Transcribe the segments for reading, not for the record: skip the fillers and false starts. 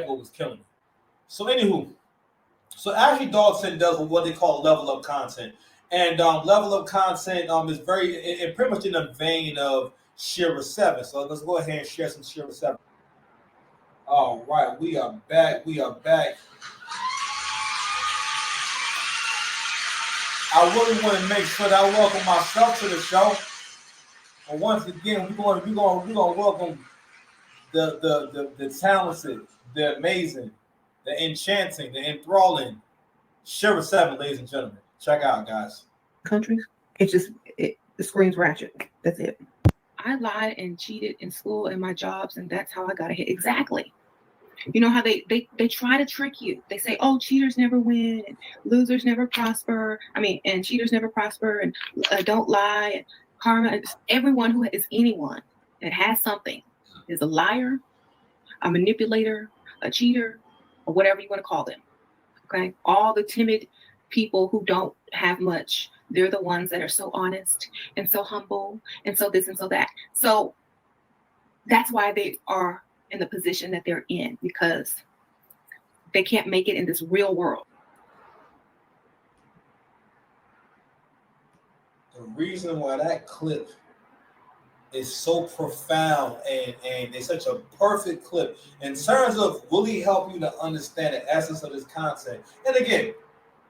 what was killing me. So anywho, so actually Dalton does what they call level up content, and level up content is very pretty much in the vein of Sheraseven. So let's go ahead and share some Sheraseven. All right, we are back. We are back. I really want to make sure that I welcome myself to the show. And once again, we're gonna welcome the talented, the amazing, the enchanting, the enthralling Sheraseven, ladies and gentlemen. Check out, guys. Countries, it's just the screams ratchet. That's it. I lied and cheated in school and my jobs, and that's how I got ahead. Exactly. You know how they try to trick you. They say, "Oh, cheaters never win, and losers never prosper." I mean, and cheaters never prosper, and don't lie. And karma. Everyone who is anyone that has something is a liar, a manipulator, a cheater, or whatever you want to call them. Okay, all the timid people who don't have much, they're the ones that are so honest and so humble and so this and so that. So that's why they are in the position that they're in, because they can't make it in this real world. The reason why that clip is so profound and it's such a perfect clip in terms of really help you to understand the essence of this content. And again,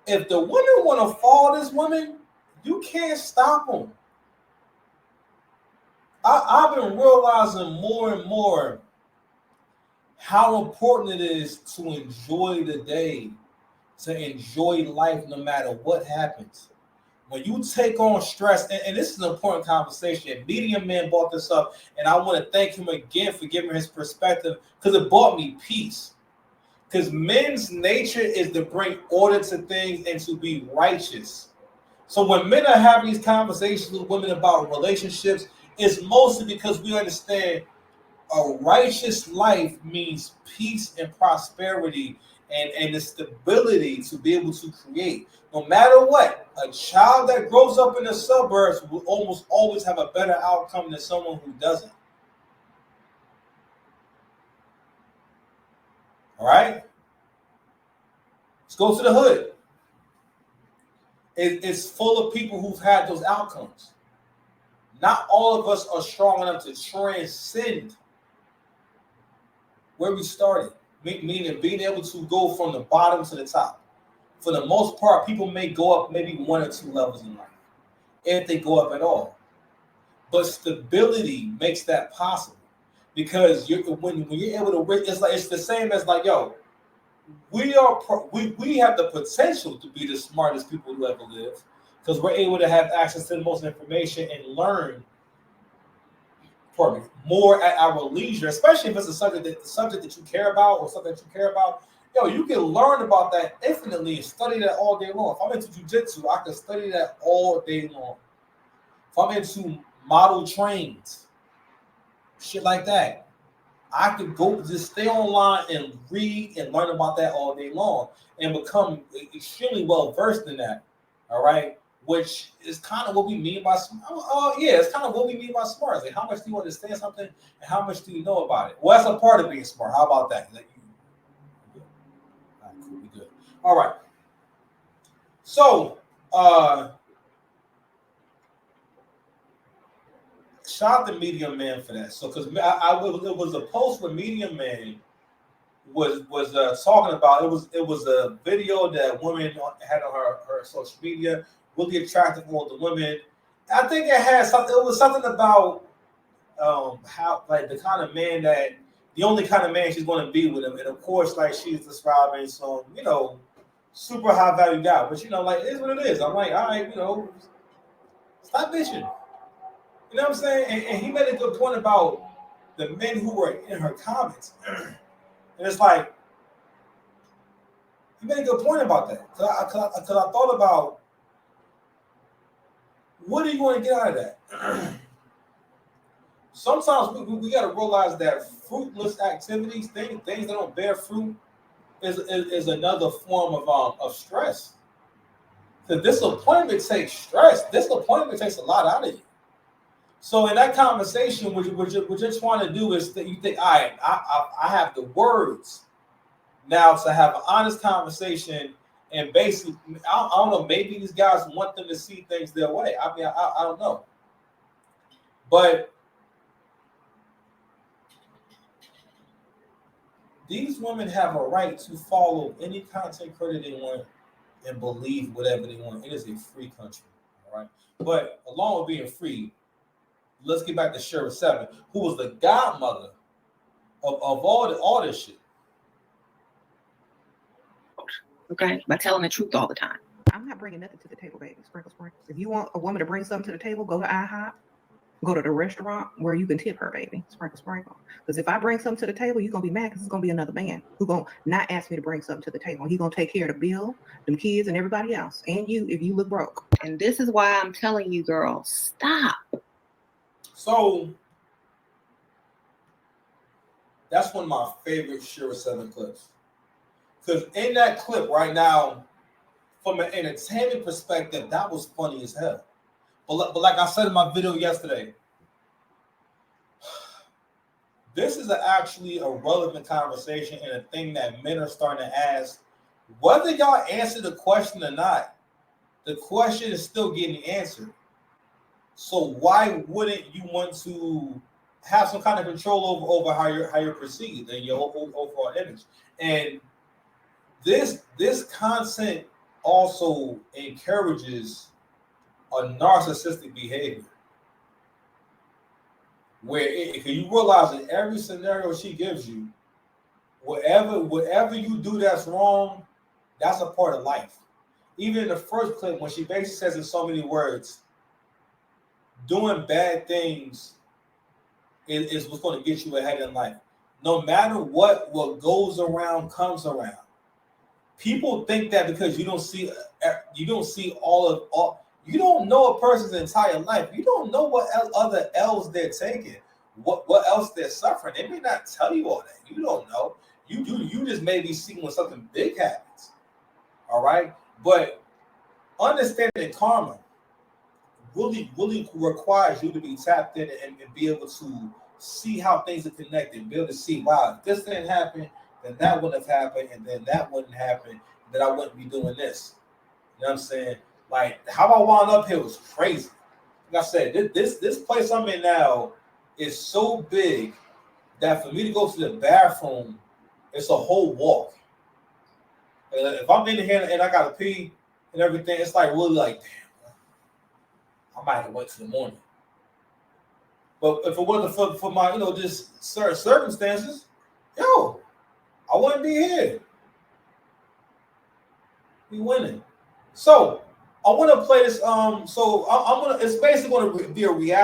if the women want to follow this woman, you can't stop them. I've been realizing more and more how important it is to enjoy the day, to enjoy life no matter what happens. When you take on stress, and this is an important conversation, Medium Man brought this up, and I want to thank him again for giving his perspective, because it brought me peace. Because men's nature is to bring order to things and to be righteous. So when men are having these conversations with women about relationships, it's mostly because we understand a righteous life means peace and prosperity and the stability to be able to create. No matter what, a child that grows up in the suburbs will almost always have a better outcome than someone who doesn't. All right? Let's go to the hood. It's full of people who've had those outcomes. Not all of us are strong enough to transcend where we started, meaning being able to go from the bottom to the top. For the most part, people may go up maybe 1 or 2 levels in life, if they go up at all. But stability makes that possible, because when you're able to, it's the same as like, yo, we have the potential to be the smartest people who ever lived, because we're able to have access to the most information and learn more at our leisure, especially if it's a subject that you care about or something that you care about. Yo, you can learn about that infinitely and study that all day long. If I'm into jiu-jitsu, I can study that all day long. If I'm into model trains, shit like that, I could go just stay online and read and learn about that all day long and become extremely well versed in that. All right. Which is kind of what we mean by it's kind of what we mean by smart. It's like, how much do you understand something and how much do you know about it? Well, that's a part of being smart. How about that? Like, all right, cool, we good. All right. So, shout out to Medium Man for that. So, because it was a post where Medium Man was talking about. It was a video that a woman had on her social media. Really attractive to all the women. I think it had something. It was something about how, like, the kind of man that the only kind of man she's going to be with him, and of course, like, she's describing some, super high value guy. But like, it is what it is. I'm like, all right, stop bitching. You know what I'm saying? And he made a good point about the men who were in her comments, and it's like he made a good point about that, because I thought about, what are you going to get out of that? Sometimes we got to realize that fruitless activities, things that don't bear fruit, is another form of stress. The disappointment takes stress. Disappointment takes a lot out of you. So in that conversation, what you're trying to do is that you think, all right, I have the words Now, to have an honest conversation and basically, I don't know, maybe these guys want them to see things their way. I mean, I don't know. But these women have a right to follow any content creator they want and believe whatever they want. It is a free country, all right? But along with being free, let's get back to Sheraseven, who was the godmother of all this shit. Okay, by telling the truth all the time. I'm not bringing nothing to the table, baby. Sprinkle, sprinkle. If you want a woman to bring something to the table, go to IHOP. Go to the restaurant where you can tip her, baby. Sprinkle, sprinkle. Because if I bring something to the table, you're going to be mad because it's going to be another man who's going to not ask me to bring something to the table. He's going to take care of the bill, them kids, and everybody else. And you, if you look broke. And this is why I'm telling you, girl, stop. So, that's one of my favorite Sheraseven clips. Because in that clip right now, from an entertainment perspective, that was funny as hell. But like I said in my video yesterday, this is actually a relevant conversation and a thing that men are starting to ask. Whether y'all answer the question or not, the question is still getting answered. So why wouldn't you want to have some kind of control over how you're perceived and your overall image? And this content also encourages a narcissistic behavior, where you realize in every scenario she gives you, whatever you do that's wrong, that's a part of life. Even in the first clip, when she basically says in so many words, doing bad things is what's going to get you ahead in life. No matter what goes around comes around. People think that because you don't see all. You don't know a person's entire life. You don't know what other L's they're taking, what else they're suffering. They may not tell you all that. You don't know. You just may be seeing when something big happens. All right, but understanding karma really requires you to be tapped in and be able to see how things are connected. Be able to see, wow, if this didn't happen, then that wouldn't have happened, and then that wouldn't happen, then I wouldn't be doing this. You know what I'm saying? Like, how I wound up here was crazy. Like I said, this place I'm in now is so big that for me to go to the bathroom, it's a whole walk. And if I'm in here and I gotta pee and everything, it's like really like, damn, I might have went to the morning. But if it wasn't for my, just certain circumstances, I wouldn't be here. We winning. So I want to play this. So I'm gonna. It's basically going to be a reaction